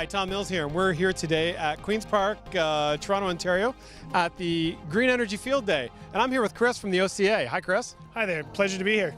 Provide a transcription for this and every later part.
Hi, Tom Mills here, and we're here today at Queen's Park, Toronto, Ontario, at the Green Energy Field Day. And I'm here with Chris from the OCA. Hi, Chris. Hi there, pleasure to be here.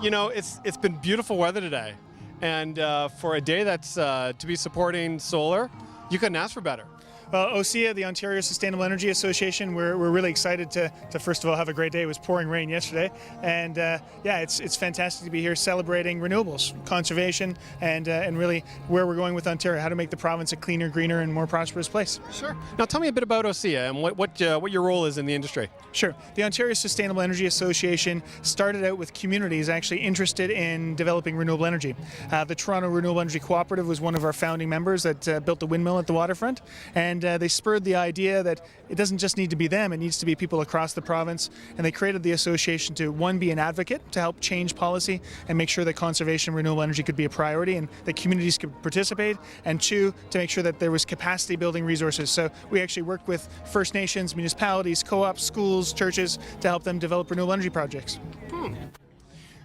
You know, it's been beautiful weather today, and for a day that's to be supporting solar, you couldn't ask for better. Well, OCA, the Ontario Sustainable Energy Association, we're really excited to first of all have a great day. It was pouring rain yesterday, and yeah, it's fantastic to be here celebrating renewables, conservation, and really where we're going with Ontario, how to make the province a cleaner, greener, and more prosperous place. Sure. Now, tell me a bit about OCA and what your role is in the industry. Sure. The Ontario Sustainable Energy Association started out with communities actually interested in developing renewable energy. The Toronto Renewable Energy Cooperative was one of our founding members that built the windmill at the waterfront, and they spurred the idea that it doesn't just need to be them, it needs to be people across the province, and they created the association to, one, be an advocate to help change policy and make sure that conservation renewable energy could be a priority and that communities could participate, and two, to make sure that there was capacity building resources. So we actually work with First Nations, municipalities, co-ops, schools, churches to help them develop renewable energy projects.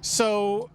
So,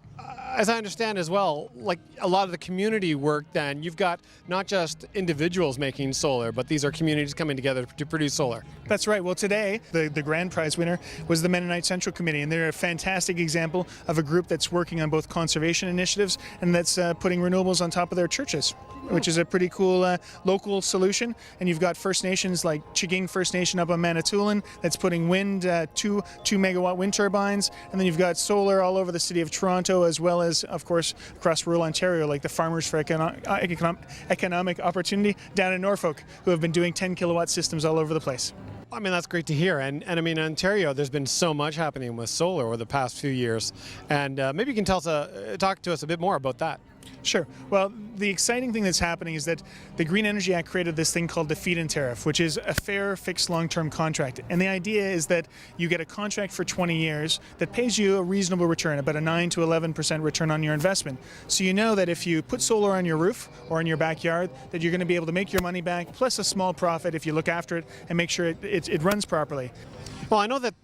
as I understand as well, like a lot of the community work, then you've got not just individuals making solar, but these are communities coming together to produce solar. That's right. Well, today, the grand prize winner was the Mennonite Central Committee, and they're a fantastic example of a group that's working on both conservation initiatives and that's putting renewables on top of their churches, which is a pretty cool local solution. And you've got First Nations like Chiging First Nation up on Manitoulin that's putting wind, two megawatt wind turbines, and then you've got solar all over the city of Toronto, as well as, of course, across rural Ontario, like the Farmers for Economic Opportunity down in Norfolk, who have been doing 10 kilowatt systems all over the place. I mean, that's great to hear. And I mean, in Ontario, there's been so much happening with solar over the past few years. And maybe you can talk to us a bit more about that. Sure. Well, the exciting thing that's happening is that the Green Energy Act created this thing called the feed-in tariff, which is a fair, fixed, long-term contract. And the idea is that you get a contract for 20 years that pays you a reasonable return, about a 9 to 11% return on your investment. So you know that if you put solar on your roof or in your backyard, that you're going to be able to make your money back, plus a small profit if you look after it and make sure it runs properly. Well, I know that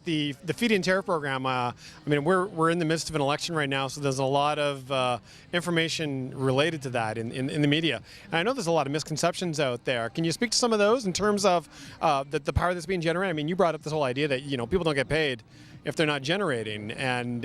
the feed-in tariff program, I mean, we're in the midst of an election right now, so there's a lot of information related to that in the media. And I know there's a lot of misconceptions out there. Can you speak to some of those in terms of the power that's being generated? I mean, you brought up this whole idea that, you know, people don't get paid if they're not generating, and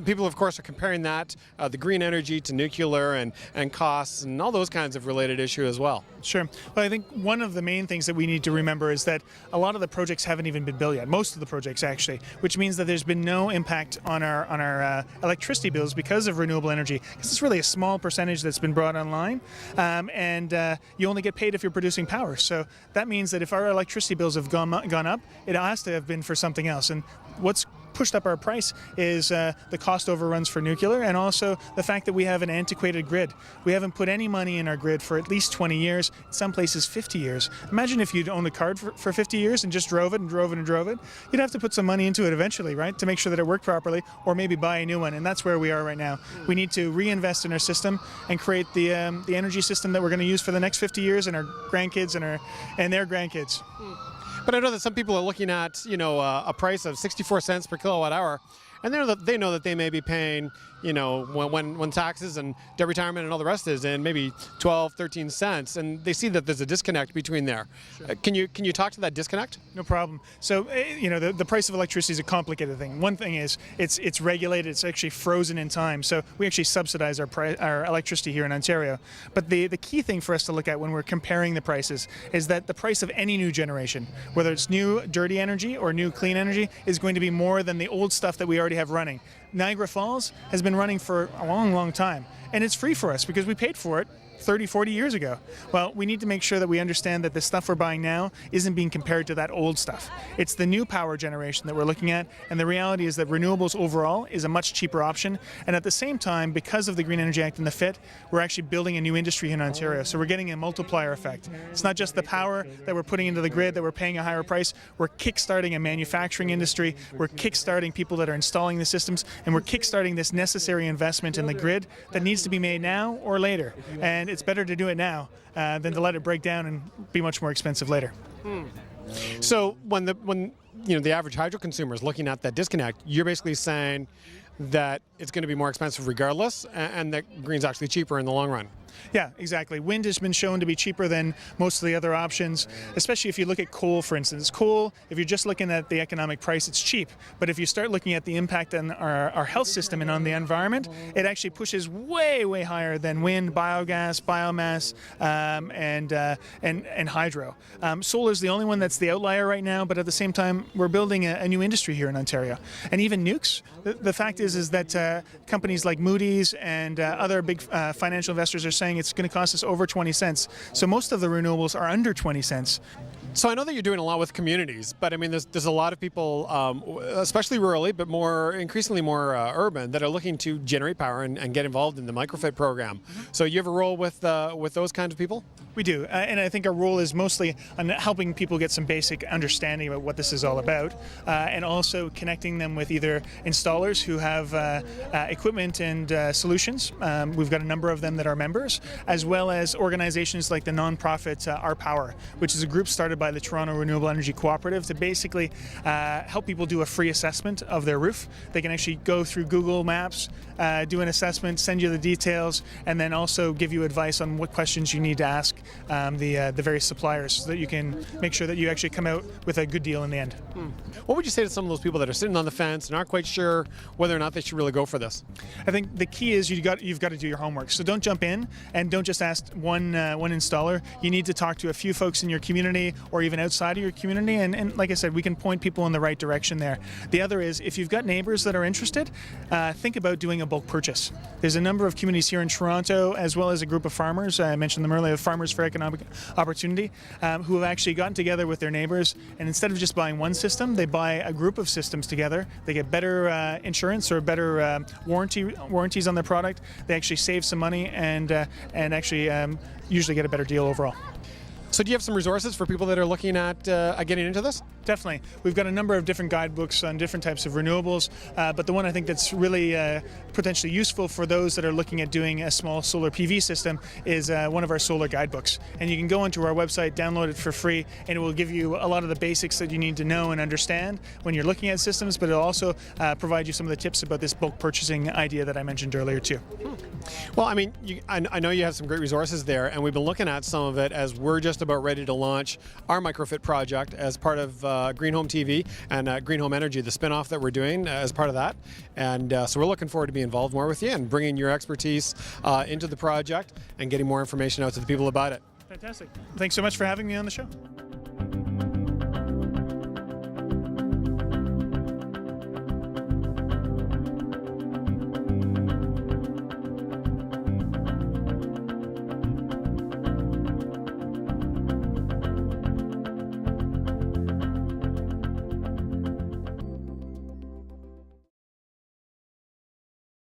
people, of course, are comparing that the green energy to nuclear and costs and all those kinds of related issues as well. Sure. Well, I think one of the main things that we need to remember is that a lot of the projects haven't even been built yet. Most of the projects, actually, which means that there's been no impact on our electricity bills because of renewable energy. It's really a small percentage that's been brought online, and you only get paid if you're producing power. So that means that if our electricity bills have gone up, it has to have been for something else. And what's pushed up our price is the cost overruns for nuclear, and also the fact that we have an antiquated grid. We haven't put any money in our grid for at least 20 years, in some places 50 years. Imagine if you'd owned a car for 50 years and just drove it and drove it and drove it. You'd have to put some money into it eventually, right, to make sure that it worked properly, or maybe buy a new one, and that's where we are right now. We need to reinvest in our system and create the energy system that we're going to use for the next 50 years, and our grandkids and their grandkids. But I know that some people are looking at, you know, a price of 64 cents per kilowatt hour, and they know that they may be paying, you know, when taxes and debt retirement and all the rest is in, maybe 12, 13 cents, and they see that there's a disconnect between there. Sure. Can you talk to that disconnect? No problem. So, you know, the price of electricity is a complicated thing. One thing is it's regulated, it's actually frozen in time, so we actually subsidize our electricity here in Ontario. But the key thing for us to look at when we're comparing the prices is that the price of any new generation, whether it's new dirty energy or new clean energy, is going to be more than the old stuff that we already have running. Niagara Falls has been running for a long, long time, and it's free for us because we paid for it 30, 40 years ago. Well, we need to make sure that we understand that the stuff we're buying now isn't being compared to that old stuff. It's the new power generation that we're looking at, and the reality is that renewables overall is a much cheaper option, and at the same time, because of the Green Energy Act and the FIT, we're actually building a new industry in Ontario, so we're getting a multiplier effect. It's not just the power that we're putting into the grid that we're paying a higher price, we're kickstarting a manufacturing industry, we're kickstarting people that are installing the systems, and we're kickstarting this necessary investment in the grid that needs to be made now or later. And it's better to do it now than to let it break down and be much more expensive later. So when you know the average hydro consumer is looking at that disconnect, you're basically saying that it's going to be more expensive regardless, and that green's actually cheaper in the long run. Yeah, exactly. Wind has been shown to be cheaper than most of the other options, especially if you look at coal, for instance. Coal, if you're just looking at the economic price, it's cheap. But if you start looking at the impact on our health system and on the environment, it actually pushes way, way higher than wind, biogas, biomass, and hydro. Solar is the only one that's the outlier right now, but at the same time, we're building a new industry here in Ontario. And even nukes, the fact is that companies like Moody's and other big financial investors are saying it's going to cost us over 20 cents. So most of the renewables are under 20 cents. So I know that you're doing a lot with communities, but I mean, there's a lot of people, especially rurally, but increasingly more urban, that are looking to generate power and get involved in the microfit program. So you have a role with those kinds of people? We do, and I think our role is mostly on helping people get some basic understanding about what this is all about, and also connecting them with either installers who have equipment and solutions. We've got a number of them that are members, as well as organizations like the nonprofit Our Power, which is a group started by the Toronto Renewable Energy Cooperative to basically help people do a free assessment of their roof. They can actually go through Google Maps, do an assessment, send you the details, and then also give you advice on what questions you need to ask the various suppliers, so that you can make sure that you actually come out with a good deal in the end. What would you say to some of those people that are sitting on the fence and aren't quite sure whether or not they should really go for this? I think the key is you've got to do your homework. So don't jump in and don't just ask one installer. You need to talk to a few folks in your community or even outside of your community, and like I said, we can point people in the right direction there. The other is, if you've got neighbors that are interested, think about doing a bulk purchase. There's a number of communities here in Toronto, as well as a group of farmers, I mentioned them earlier, Farmers for Economic Opportunity, who have actually gotten together with their neighbors, and instead of just buying one system, they buy a group of systems together. They get better insurance or better warranties on their product. They actually save some money and actually usually get a better deal overall. So do you have some resources for people that are looking at getting into this? Definitely. We've got a number of different guidebooks on different types of renewables, but the one I think that's really potentially useful for those that are looking at doing a small solar PV system is one of our solar guidebooks. And you can go onto our website, download it for free, and it will give you a lot of the basics that you need to know and understand when you're looking at systems, but it'll also provide you some of the tips about this bulk purchasing idea that I mentioned earlier too. Well, I mean, I know you have some great resources there, and we've been looking at some of it as we're just about ready to launch our microfit project as part of Green Home TV and Green Home Energy, the spinoff that we're doing as part of that. And so we're looking forward to being involved more with you and bringing your expertise into the project and getting more information out to the people about it. Fantastic. Thanks so much for having me on the show.